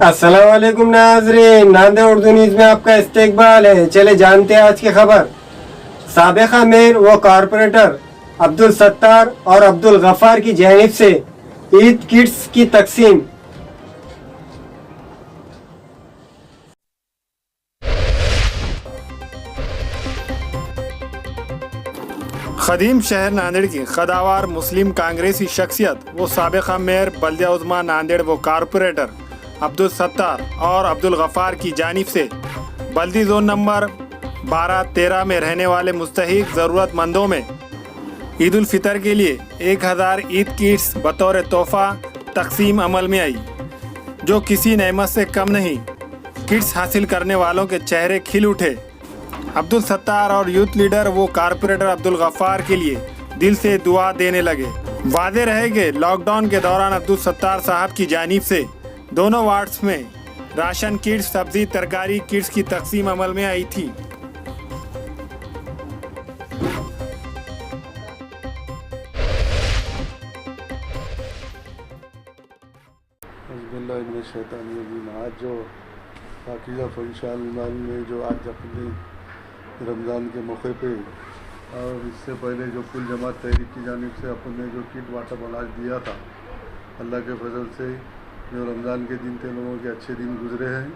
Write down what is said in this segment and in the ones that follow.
अस्सलाम वालेकुम नाज़रीन, नांदेड़ उर्दू न्यूज़ में आपका इस्तकबाल है। चले जानते हैं आज की खबर। साबिक़ा मेयर व कारपोरेटर अब्दुल सत्तार और अब्दुल गफ्फार की जानिब से ईद किट्स की तकसीम। खदीम शहर नांदेड़ की खदावार मुस्लिम कांग्रेसी शख्सियत वो साबिक़ा मेयर बल्दिया उज़्मा नांदेड़ व कारपोरेटर अब्दुल सत्तार और अब्दुल गफ्फार की जानिब से बल्दी जोन नंबर 12-13 में रहने वाले मुस्तहिक ज़रूरतमंदों में ईद उल फितर के लिए 1000 ईद किट्स बतौर तोहफ़ा तकसीम अमल में आई, जो किसी नेमत से कम नहीं। किट्स हासिल करने वालों के चेहरे खिल उठे। अब्दुल सत्तार और यूथ लीडर वो कारपोरेटर अब्दुल गफ्फार के लिए दिल से दुआ देने लगे। वादे रहेंगे लॉकडाउन के दौरान अब्दुल सत्तार साहब की जानिब से दोनों वार्ड्स में राशन किट्स, सब्जी तरकारी किट्स की तकसीम अमल में आई थी। आज जो पाकीज़ा फंक्शन में जो आज अपने रमज़ान के मौके पे और इससे पहले जो कुल जमात तहरीक की जानिब से अपन ने जो किट वाटर अनाज दिया था, अल्लाह के फजल से जो रमज़ान के दिन थे लोगों के अच्छे दिन गुजरे हैं।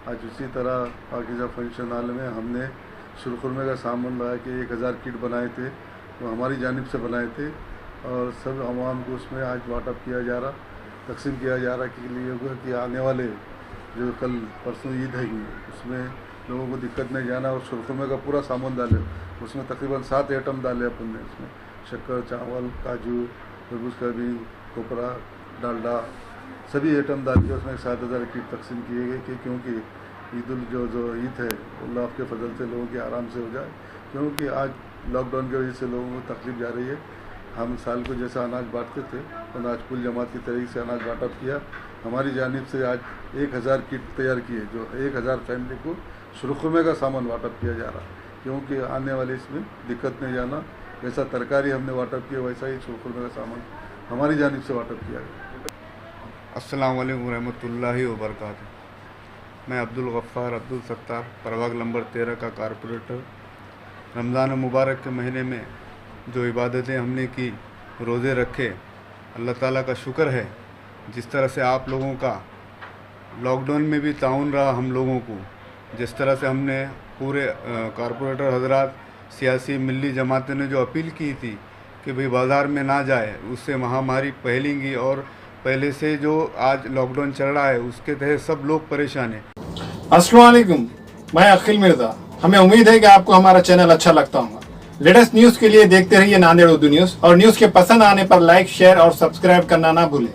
आज उसी तरह पाकीज़ा फंक्शन हॉल में हमने शुरखुरमे का सामान लाया कि 1000 किट बनाए थे, वो हमारी जानिब से बनाए थे और सब आवाम को उसमें आज वाटअप किया जा रहा, तकसीम किया जा रहा के लिए होगा कि आने वाले जो कल परसों ईद है उसमें लोगों को दिक्कत नहीं जाना। और शुरखुरमे का पूरा सामान डाले, उसमें तकरीबन 7 आइटम डाले अपन ने। उसमें शक्कर, चावल, काजू, तरबूज का बीज, कोपरा, डालडा सभी आइटम डाल के उसमें 7000 किट तकसीम किए गए कि क्योंकि जो ईद है अल्लाह के फजल से लोगों के आराम से हो जाए, क्योंकि आज लॉकडाउन की वजह से लोगों को तकलीफ जा रही है। हम साल को जैसा अनाज बांटते थे और आज कुल जमात की तरीके से अनाज बांटअप किया। हमारी जानिब से आज 1000 किट तैयार किए, जो 1000 फैमिली को शुरखुरमे का सामान वाटअप किया जा रहा, क्योंकि आने वाले इसमें दिक्कत नहीं जाना। वैसा तरकारी हमने वाटअप किया, वैसा ही शुरखुरमे का सामान हमारी जानिब से वाटअप किया गया। अस्सलाम वालेकुम रहमतुल्लाहि व बरकातुहू। मैं अब्दुल गफ्फार अब्दुल सत्तार परवाग नंबर 13 का कारपोरेटर। रमज़ान मुबारक के महीने में जो इबादतें हमने की, रोज़े रखे, अल्लाह ताला का शुक्र है। जिस तरह से आप लोगों का लॉकडाउन में भी ताउन रहा, हम लोगों को जिस तरह से हमने पूरे कारपोरेटर हजरात, सियासी मिली जमातें ने जो अपील की थी कि भाई बाज़ार में ना जाए, उससे महामारी फैलेंगी और पहले से जो आज लॉकडाउन चल रहा है उसके तहत सब लोग परेशान हैं। अस्सलाम वालेकुम, मैं अखिल मिर्ज़ा। हमें उम्मीद है कि आपको हमारा चैनल अच्छा लगता होगा। लेटेस्ट न्यूज़ के लिए देखते रहिए नांदेड़ उर्दू न्यूज़ और न्यूज़ के पसंद आने पर लाइक, शेयर और सब्सक्राइब करना ना भूलें।